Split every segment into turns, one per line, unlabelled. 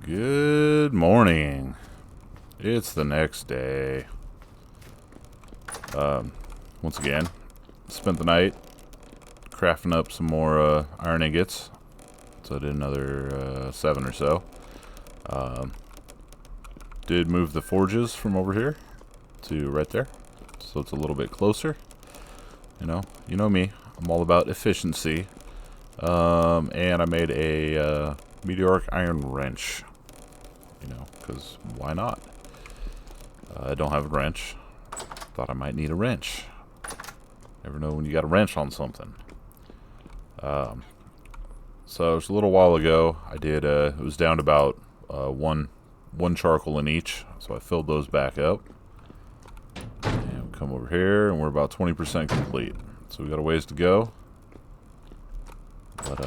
Good morning. It's the next day. Once again, spent the night crafting up some more iron ingots. So I did another 7 or so. Did move the forges from over here to right there, so it's a little bit closer. You know me. I'm all about efficiency. And I made a meteoric iron wrench. Because why not? I don't have a wrench. Thought I might need a wrench. Never know when you got a wrench on something. So it was a little while ago. I did. It was down to about one charcoal in each, so I filled those back up. And we'll come over here, and we're about 20% complete. So we got a ways to go, but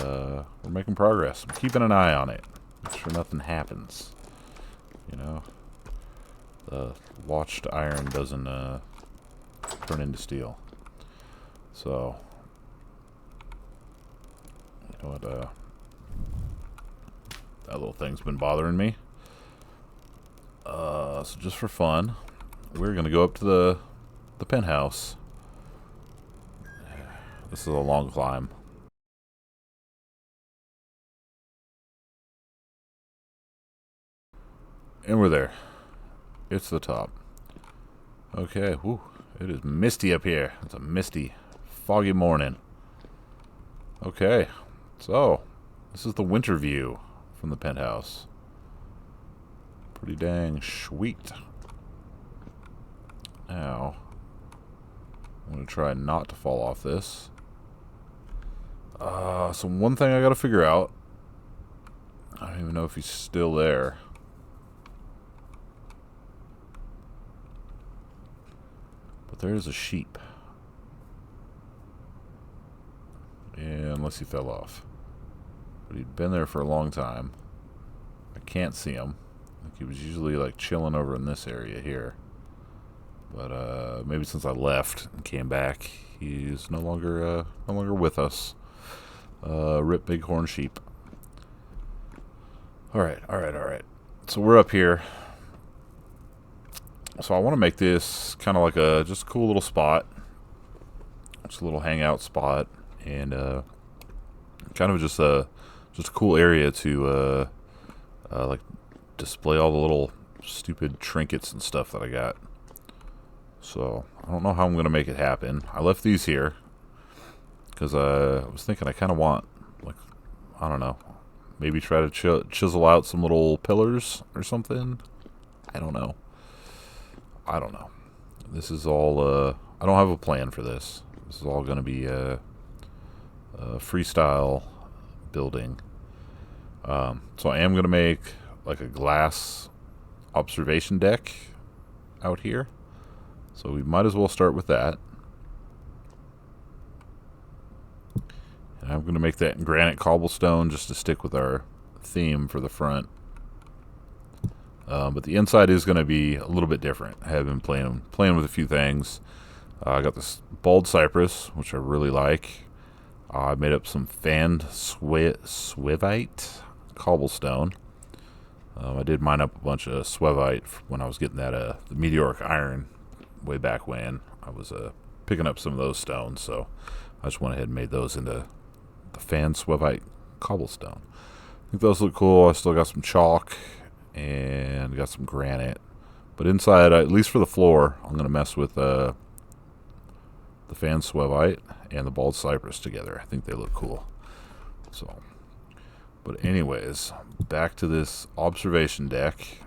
we're making progress. I'm keeping an eye on it, make sure nothing happens. The watched iron doesn't turn into steel. So, what? That little thing's been bothering me. So just for fun, we're gonna go up to the penthouse. This is a long climb. And we're there. It's the top. Okay, whew. It is misty up here. It's a misty, foggy morning. Okay, so this is the winter view from the penthouse. Pretty dang sweet. Now, I'm going to try not to fall off this. So one thing I got to figure out. I don't even know if he's still there. But there is a sheep. Yeah, unless he fell off. But he'd been there for a long time. I can't see him. I think he was usually like chilling over in this area here. But maybe since I left and came back, he's no longer with us. Rip Bighorn sheep. Alright. So we're up here. So I want to make this kind of like just a cool little spot. Just a little hangout spot. And kind of just a cool area to like display all the little stupid trinkets and stuff that I got. So I don't know how I'm going to make it happen. I left these here because I was thinking I kind of want, like, I don't know, maybe try to chisel out some little pillars or something. I don't know. This is all, I don't have a plan for this. This is all going to be freestyle building. So I am going to make like a glass observation deck out here. So we might as well start with that. And I'm going to make that in granite cobblestone just to stick with our theme for the front. But the inside is going to be a little bit different. I have been playing with a few things. I got this bald cypress, which I really like. I made up some fanned swevite cobblestone. I did mine up a bunch of swevite when I was getting that the meteoric iron way back when. I was picking up some of those stones, so I just went ahead and made those into the fanned swevite cobblestone. I think those look cool. I still got some chalk and got some granite, but inside, at least for the floor, I'm going to mess with the fan swevite and the bald cypress together. I think they look cool. So, but anyways, back to this observation deck.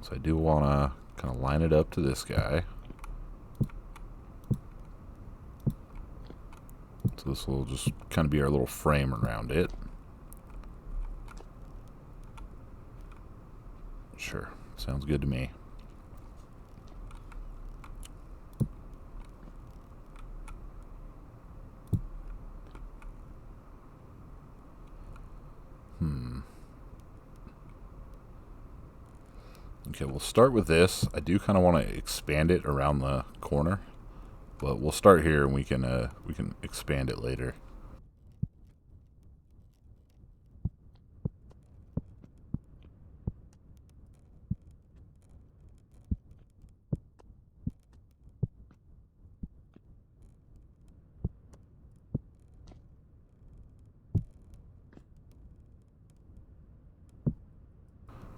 So I do want to kind of line it up to this guy. So this will just kind of be our little frame around it. Sure, sounds good to me. Okay, we'll start with this. I do kind of want to expand it around the corner, but we'll start here and we can expand it later.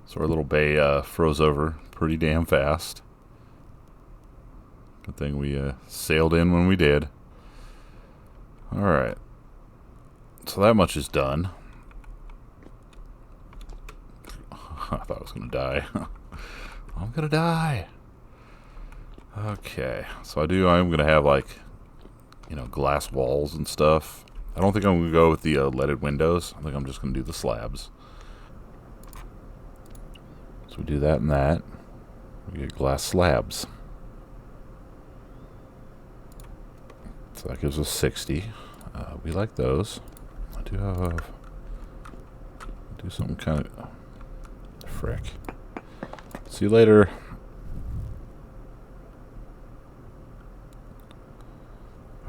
So our little bay froze over pretty damn fast. Good thing we sailed in when we did. Alright. So that much is done. I thought I was going to die. I'm going to die. Okay. So I'm going to have like, you know, glass walls and stuff. I don't think I'm going to go with the leaded windows. I think I'm just going to do the slabs. So we do that and that. We get glass slabs. So that gives us 60. We like those. I do have... do something kind of... frick. See you later.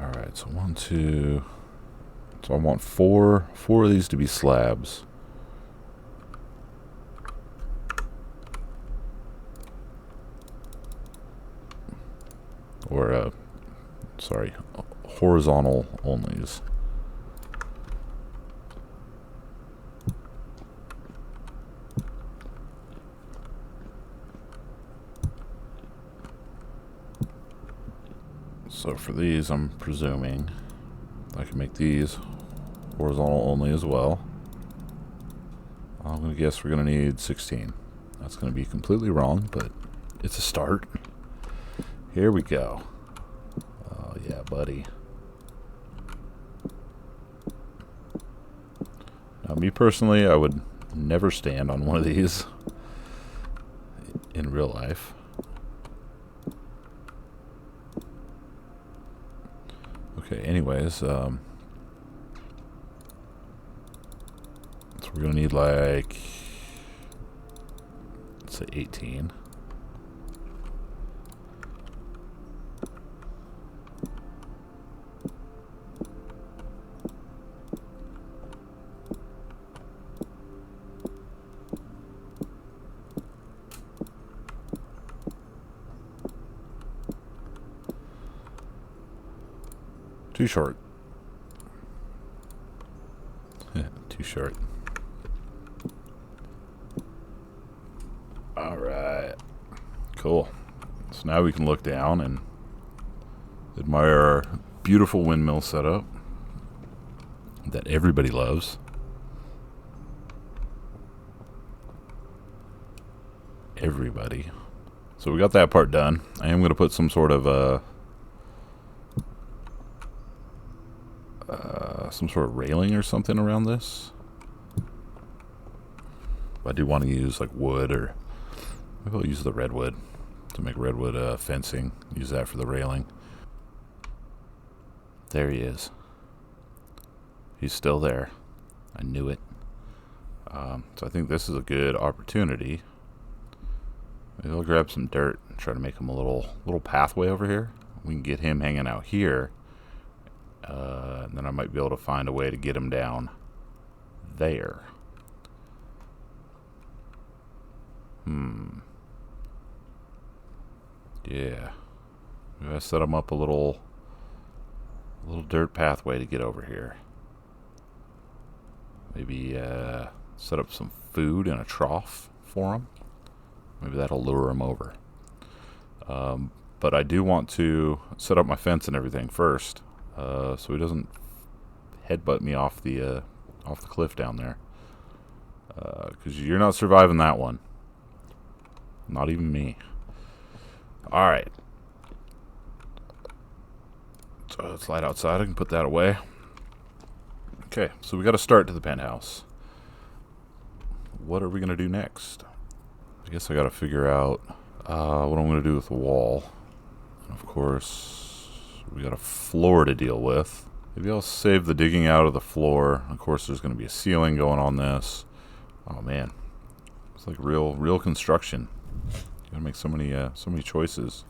Alright, so 1, 2... So I want four of these to be slabs. Or, sorry, horizontal onlys. So for these, I'm presuming I can make these horizontal only as well. I'm going to guess we're going to need 16. That's going to be completely wrong, but it's a start. Here we go. Oh, yeah, buddy. Now, me personally, I would never stand on one of these in real life. Okay, anyways, so we're going to need like, let's say 18. Too short. Too short. Alright. Cool. So now we can look down and admire our beautiful windmill setup that everybody loves. Everybody. So we got that part done. I am going to put some sort of railing or something around this. I do want to use like wood, or maybe I'll use the redwood to make redwood fencing. Use that for the railing. There he is. He's still there. I knew it. So I think this is a good opportunity. Maybe I'll grab some dirt and try to make him a little pathway over here. We can get him hanging out here. And then I might be able to find a way to get him down there. Yeah. Maybe I set him up a little dirt pathway to get over here. Maybe set up some food in a trough for him. Maybe that'll lure him over. But I do want to set up my fence and everything first. So he doesn't headbutt me off the cliff down there, because you're not surviving that one. Not even me. All right. So it's light outside. I can put that away. Okay, so we got to start to the penthouse. What are we gonna do next? I guess I got to figure out what I'm gonna do with the wall. And of course, we got a floor to deal with. Maybe I'll save the digging out of the floor. Of course, there's going to be a ceiling going on this. Oh man, it's like real construction. You gotta make so many choices.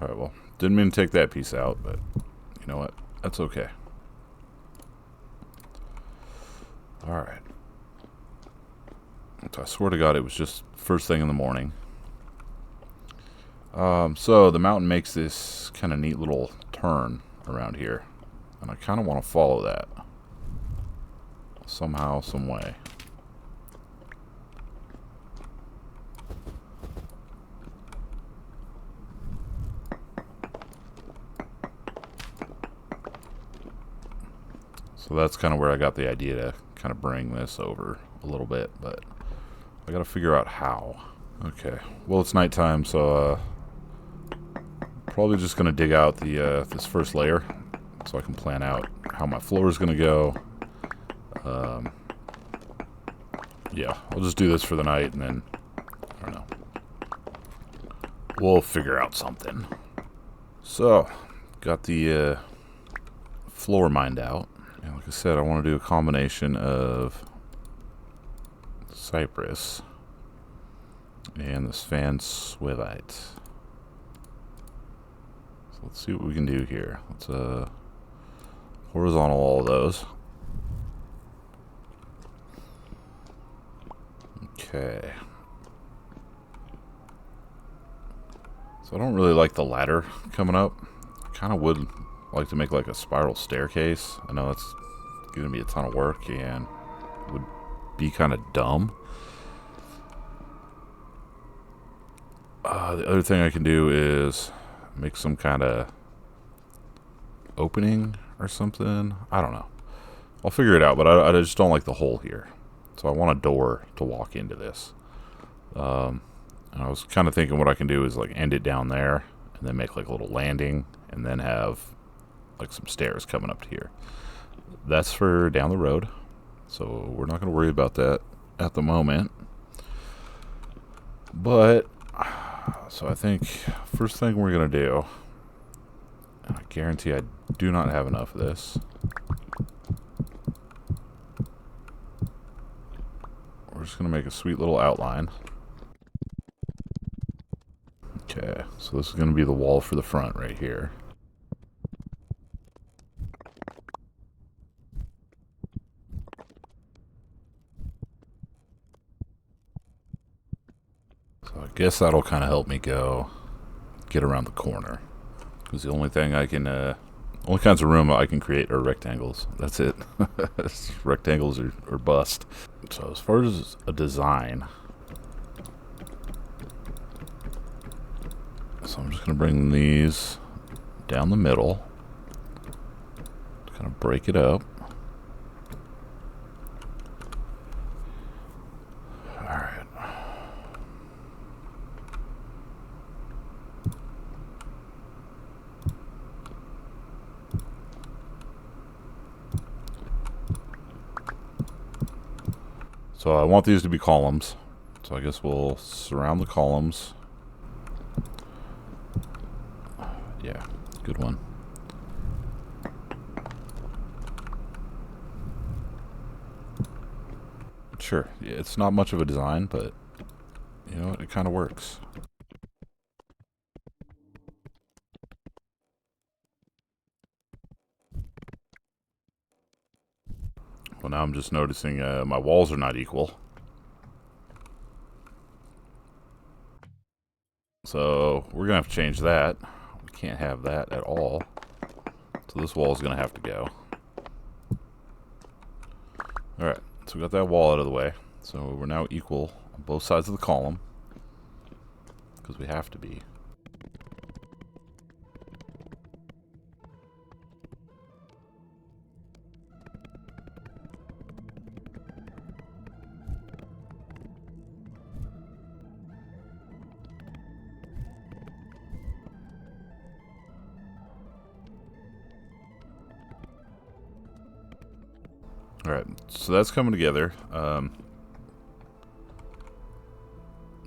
All right, well, didn't mean to take that piece out, but you know what? That's okay. Alright. So I swear to God, it was just first thing in the morning. So the mountain makes this kind of neat little turn around here, and I kind of want to follow that somehow, some way. So that's kind of where I got the idea to kind of bring this over a little bit, but I got to figure out how. Okay, well, it's nighttime, so probably just going to dig out the this first layer so I can plan out how my floor is going to go. Yeah, I'll just do this for the night, and then, I don't know, we'll figure out something. So, got the floor mined out. And like I said, I want to do a combination of cypress and this fan swivite. So let's see what we can do here. Let's horizontal all of those. Okay. So I don't really like the ladder coming up. Kind of would like to make like a spiral staircase. I know that's going to be a ton of work and would be kind of dumb. The other thing I can do is make some kind of opening or something. I don't know. I'll figure it out, but I just don't like the hole here. So I want a door to walk into this. And I was kind of thinking what I can do is like end it down there and then make like a little landing and then have like some stairs coming up to here. That's for down the road, so we're not going to worry about that at the moment. But so I think first thing we're going to do, and I guarantee I do not have enough of this, we're just going to make a sweet little outline. Okay, so this is going to be the wall for the front right here. So I guess that'll kind of help me get around the corner. Because the only thing I can, only kinds of room I can create are rectangles. That's it. Rectangles or bust. So as far as a design, so I'm just going to bring these down the middle, kind of break it up. Alright. So I want these to be columns. So I guess we'll surround the columns. Yeah, good one. Sure, yeah, it's not much of a design, but you know what, it kind of works. Well, now I'm just noticing my walls are not equal. So we're going to have to change that. We can't have that at all. So this wall is going to have to go. Alright, so we got that wall out of the way. So we're now equal on both sides of the column. Because we have to be. Alright, so that's coming together.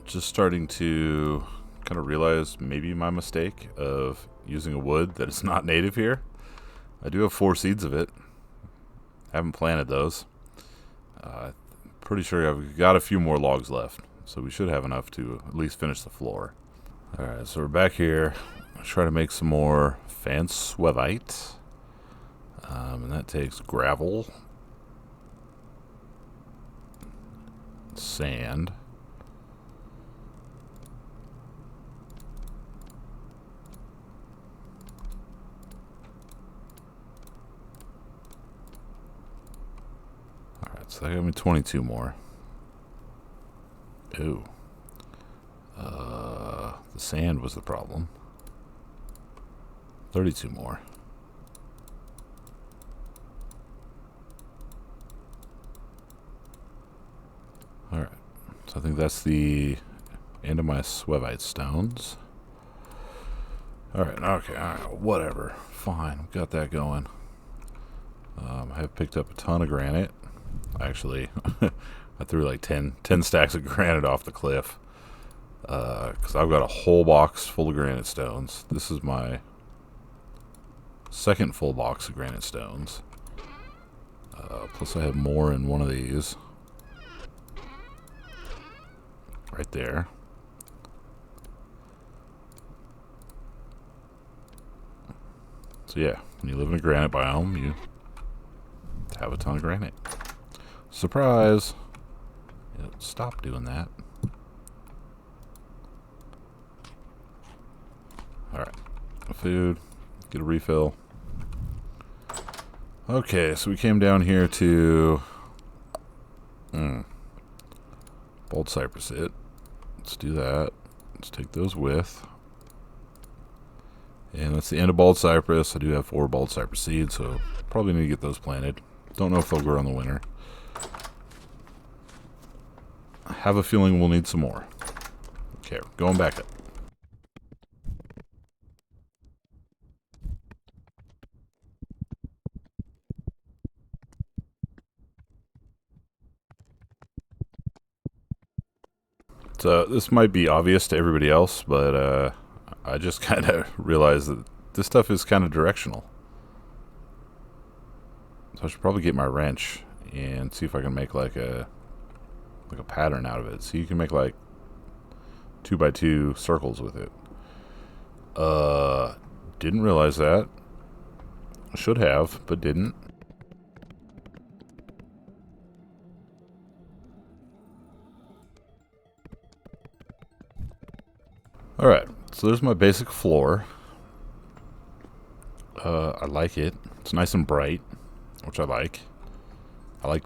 Just starting to kind of realize maybe my mistake of using a wood that is not native here. I do have 4 seeds of it. Haven't planted those. Pretty sure I've got a few more logs left, so we should have enough to at least finish the floor. Alright, so we're back here. I'll try to make some more fan swivite. And that takes gravel, sand, So that got me 22 more. Ooh. The sand was the problem. 32 more. Alright. So I think that's the end of my Swevite stones. Alright, okay, alright, whatever. Fine, got that going. I have picked up a ton of granite. Actually, I threw like 10 stacks of granite off the cliff. Because I've got a whole box full of granite stones. This is my second full box of granite stones. Plus I have more in one of these. Right there. So yeah, when you live in a granite biome, you have a ton of granite. Surprise! Stop doing that. Alright. Food. Get a refill. Okay, so we came down here to... Bald cypress it. Let's do that. Let's take those with. And that's the end of bald cypress. I do have 4 bald cypress seeds, so probably need to get those planted. Don't know if they'll grow in the winter. I have a feeling we'll need some more. Okay, going back up. So this might be obvious to everybody else, but I just kind of realized that this stuff is kind of directional. So I should probably get my wrench and see if I can make like a pattern out of it. So you can make like 2x2 circles with it. Didn't realize that. Should have, but didn't. Alright, so there's my basic floor. I like it. It's nice and bright, which I like. I like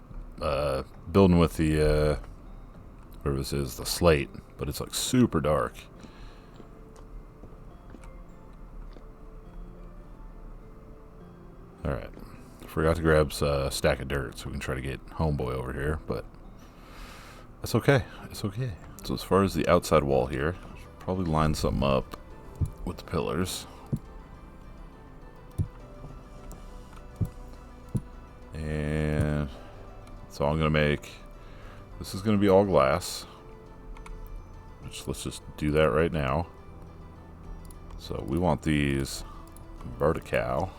building with the, whatever this is, the slate, but it's like super dark. Alright, forgot to grab a stack of dirt so we can try to get homeboy over here, but that's okay. It's okay. So as far as the outside wall here, probably line something up with the pillars. And so I'm going to make, this is going to be all glass. Let's just do that right now. So we want these vertical.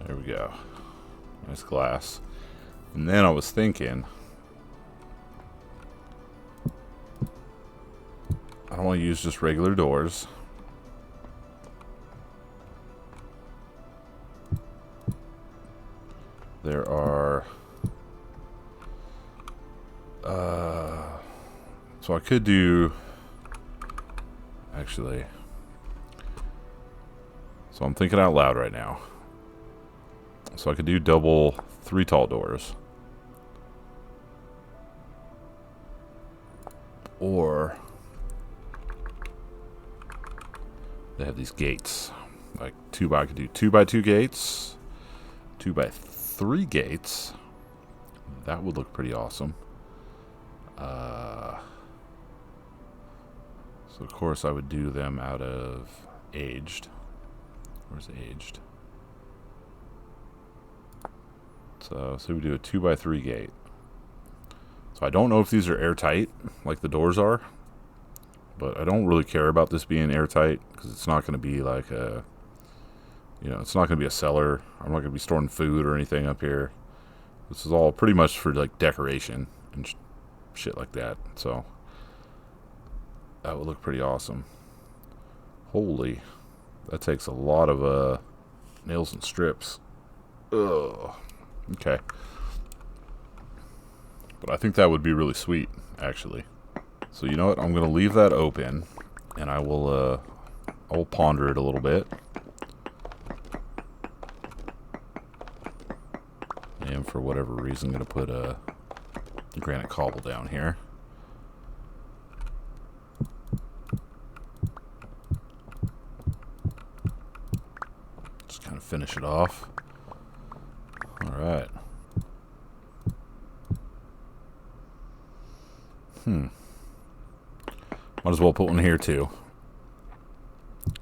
There we go. Nice glass. And then I was thinking, I don't want to use just regular doors. There are so I could do, actually, so I'm thinking out loud right now. So I could do double 3 tall doors. Or they have these gates. Like I could do 2x2 gates, 2x3 gates. That would look pretty awesome. So of course I would do them out of aged. Where's aged? So we do a 2x3 gate. So I don't know if these are airtight, like the doors are, but I don't really care about this being airtight because it's not going to be like a, it's not going to be a cellar. I'm not going to be storing food or anything up here. This is all pretty much for like decoration and shit like that. So that would look pretty awesome. Holy, that takes a lot of nails and strips. Ugh. Okay. But I think that would be really sweet, actually. So you know what? I'm going to leave that open, and I will ponder it a little bit. And for whatever reason, I'm going to put a granite cobble down here. Just kind of finish it off. All right. Might as well put one here too,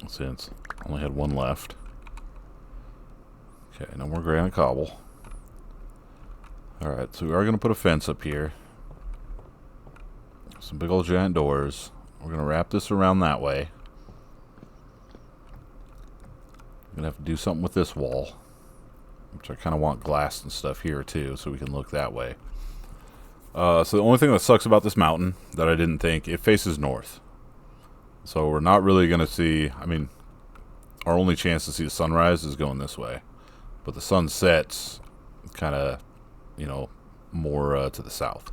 since I only had one left. Okay, no more granite cobble. Alright, so we are going to put a fence up here. Some big old giant doors. We're going to wrap this around that way. I'm going to have to do something with this wall, which I kind of want glass and stuff here too, so we can look that way. So the only thing that sucks about this mountain that I didn't think, it faces north. So we're not really going to see, I mean, our only chance to see the sunrise is going this way. But the sun sets kind of, you know, more to the south.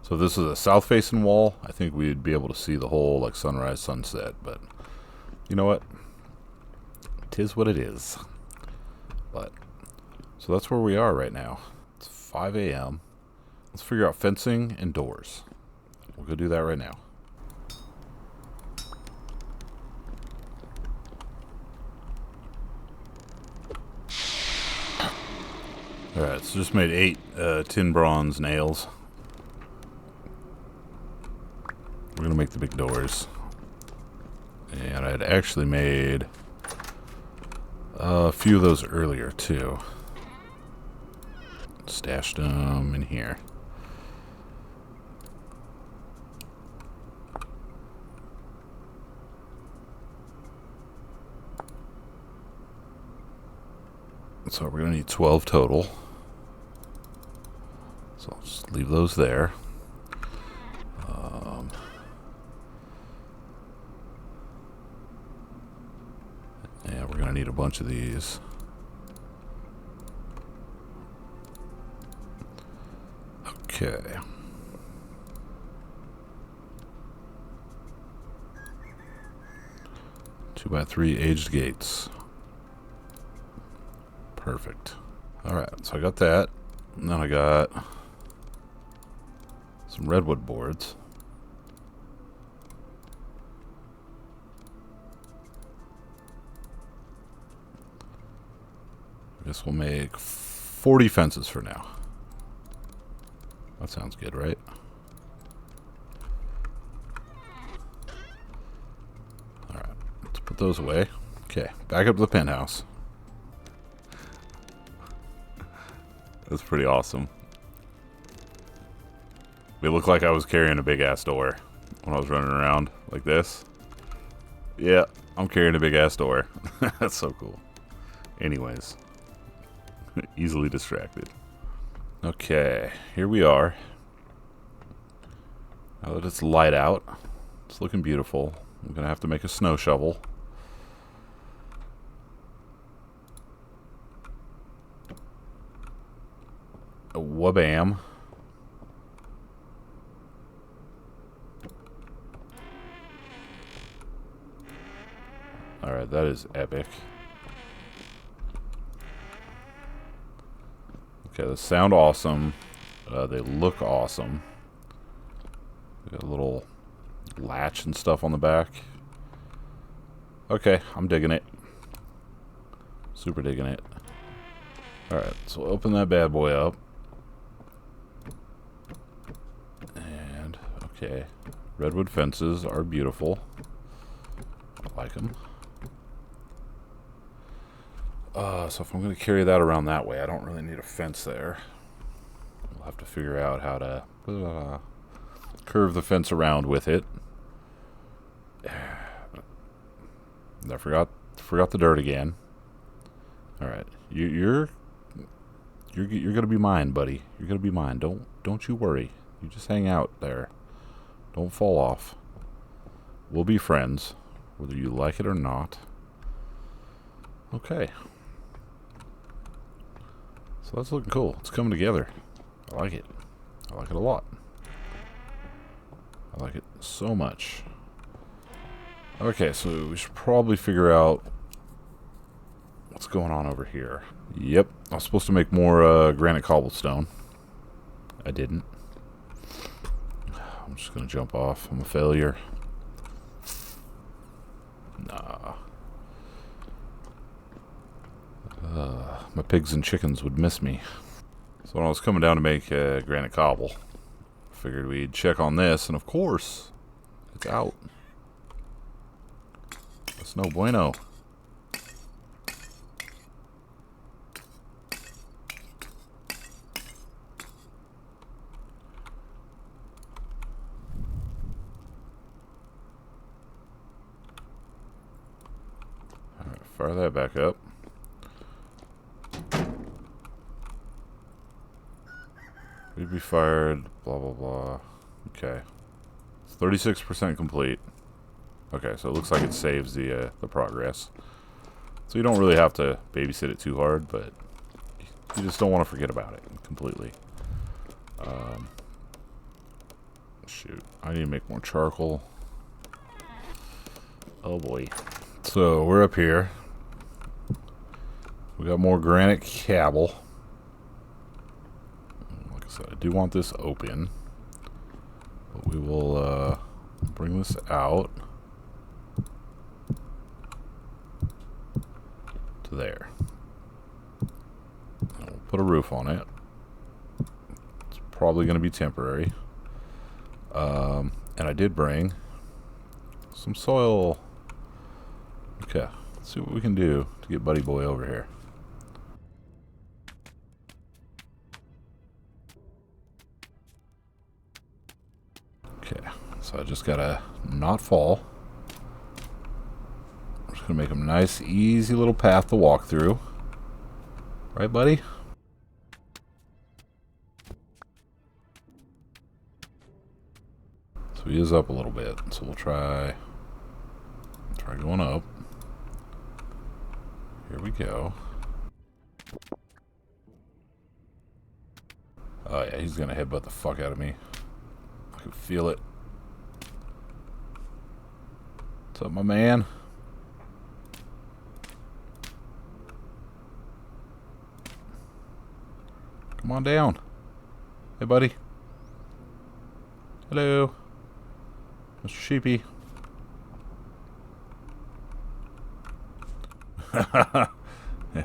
So if this is a south-facing wall, I think we'd be able to see the whole, like, sunrise, sunset. But, you know what? 'Tis what it is. But, so that's where we are right now. It's 5 a.m. Let's figure out fencing and doors. We'll go do that right now. Alright, so just made 8 tin bronze nails. We're going to make the big doors. And I'd actually made a few of those earlier too. Stashed them in here. So we're going to need 12 total. So I'll just leave those there. And we're going to need a bunch of these. Okay. Two by 3 aged gates. Perfect. Alright, so I got that. And then I got some redwood boards. I guess we'll make 40 fences for now. That sounds good, right? Alright, let's put those away. Okay, back up to the penthouse. That's pretty awesome. It looked like I was carrying a big ass door when I was running around like this. Yeah, I'm carrying a big ass door. That's so cool. Anyways, easily distracted. Okay, here we are. Now that it's light out, it's looking beautiful. I'm gonna have to make a snow shovel. Wabam. Alright, that is epic. Okay, they sound awesome. They look awesome. Got a little latch and stuff on the back. Okay, I'm digging it. Super digging it. Alright, so open that bad boy up. And, okay. Redwood fences are beautiful. I like them. So if I'm going to carry that around that way, I don't really need a fence there. We'll have to figure out how to curve the fence around with it. I forgot the dirt again. All right, you're gonna be mine, buddy. You're gonna be mine. Don't you worry. You just hang out there. Don't fall off. We'll be friends, whether you like it or not. Okay. So that's looking cool. It's coming together. I like it. I like it a lot. I like it so much. Okay, so we should probably figure out what's going on over here. Yep, I was supposed to make more granite cobblestone. I didn't. I'm just gonna jump off. I'm a failure. Nah. My pigs and chickens would miss me. So when I was coming down to make granite cobble, figured we'd check on this, and of course, it's out. That's no bueno. Alright, fire that back up. We'd be fired, blah blah blah. Okay. It's 36% complete. Okay, so it looks like it saves the progress. So you don't really have to babysit it too hard, but you just don't want to forget about it completely. Shoot, I need to make more charcoal. Oh boy. So we're up here. We got more granite cobble. Like I said, I do want this open, but we will bring this out to there. And we'll put a roof on it. It's probably going to be temporary. And I did bring some soil. Okay, let's see what we can do to get Buddy Boy over here. Okay, so I just gotta not fall. I'm just gonna make him a nice, easy little path to walk through. Right, buddy? So he is up a little bit, so we'll try going up. Here we go. Oh yeah, he's gonna headbutt the fuck out of me. I can feel it. What's up, my man? Come on down. Hey, buddy. Hello. Mr. Sheepy.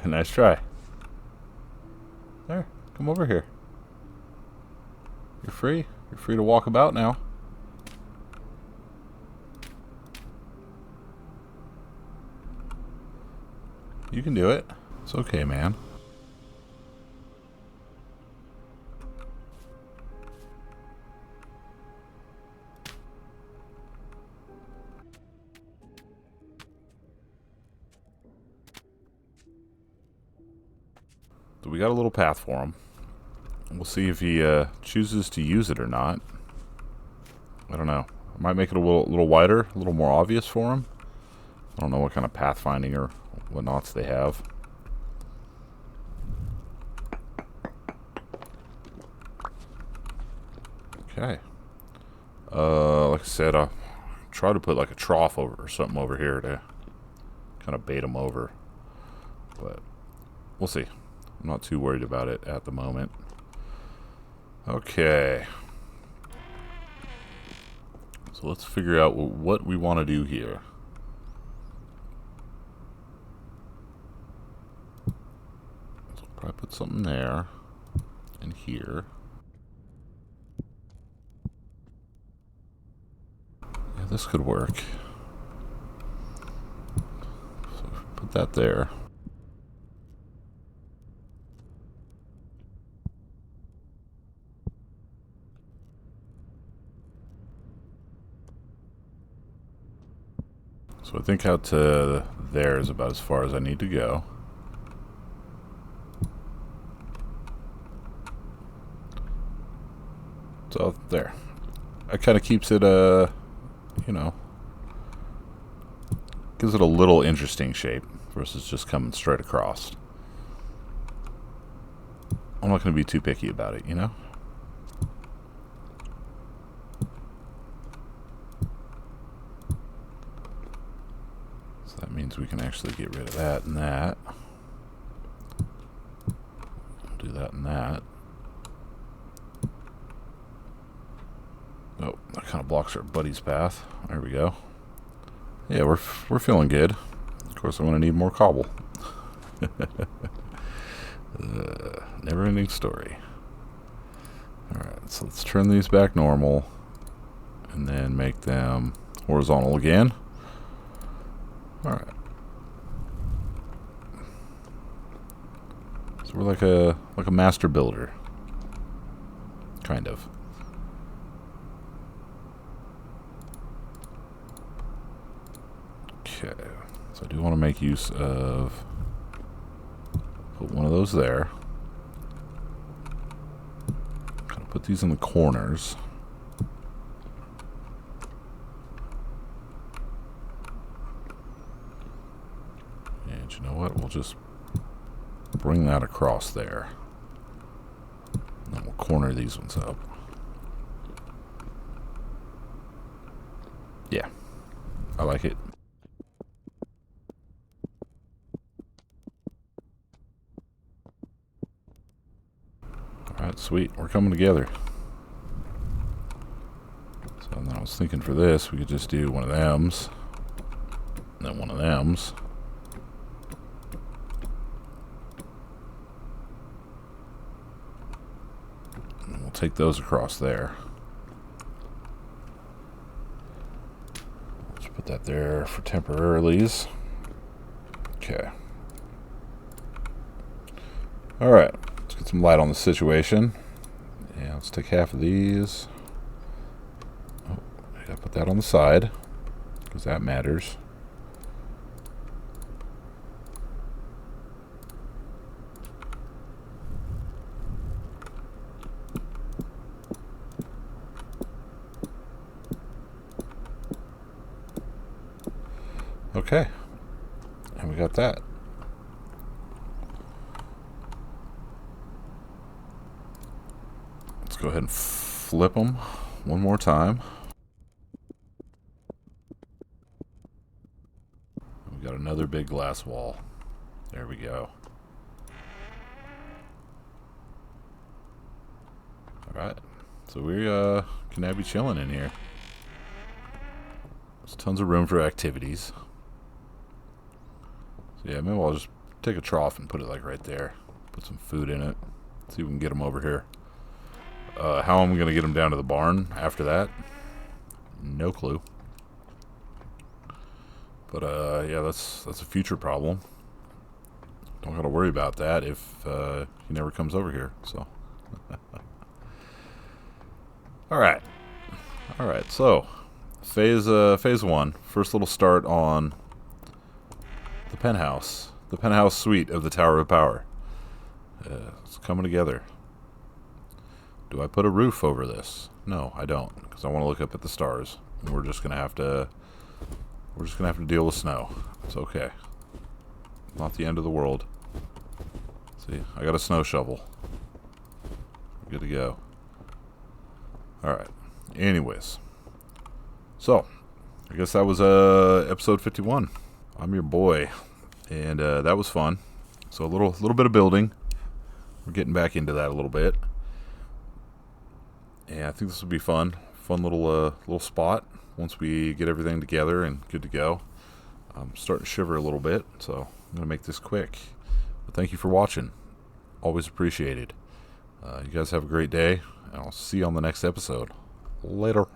Nice try. There, come over here. You're free. You're free to walk about now. You can do it. It's okay, man. So we got a little path for him. We'll see if he chooses to use it or not. I don't know. I might make it a little wider, a little more obvious for him. I don't know what kind of pathfinding or whatnots they have. Okay. Like I said, I'll try to put like a trough over or something over here to kind of bait him over. But we'll see. I'm not too worried about it at the moment. Okay. So let's figure out what we want to do here. So probably put something there and here. Yeah, this could work. So put that there. So I think out to there is about as far as I need to go. So there. It kind of keeps it, you know, gives it a little interesting shape versus just coming straight across. I'm not going to be too picky about it, you know? So that means we can actually get rid of that and that. Do that and that. Oh, that kind of blocks our buddy's path. There we go. Yeah, we're feeling good. Of course, I'm going to need more cobble. Never-ending story. Alright, so let's turn these back normal. And then make them horizontal again. Alright. So we're like a master builder. Kind of. Okay. So I do want to make use of... Put one of those there. Kind of put these in the corners. And you know what? We'll just bring that across there. And then we'll corner these ones up. Yeah. I like it. Alright, sweet. We're coming together. So then I was thinking for this, we could just do one of them's. And then one of them's. And we'll take those across there. Let's put that there for temporarities. Okay. Alright. Let's get some light on the situation. Yeah, let's take half of these. Oh, I gotta put that on the side, because that matters. Okay. And we got that. Go ahead and flip them one more time. We got another big glass wall. There we go. Alright. So we can now be chilling in here. There's tons of room for activities. So yeah, maybe I'll just take a trough and put it like right there. Put some food in it. See if we can get them over here. How I'm going to get them down to the barn after that, no clue. But yeah, that's a future problem. Don't got to worry about that if he never comes over here. So, all right. So, phase 1, first little start on the penthouse suite of the Tower of Power. It's coming together. Do I put a roof over this? No, I don't, because I want to look up at the stars. And we're just gonna have to deal with snow. It's okay. Not the end of the world. See, I got a snow shovel. We're good to go. All right. Anyways, so I guess that was episode 51. I'm your boy, and that was fun. So a little bit of building. We're getting back into that a little bit. Yeah, I think this will be fun. Fun little spot once we get everything together and good to go. I'm starting to shiver a little bit, so I'm going to make this quick. But thank you for watching. Always appreciated. You guys have a great day, and I'll see you on the next episode. Later.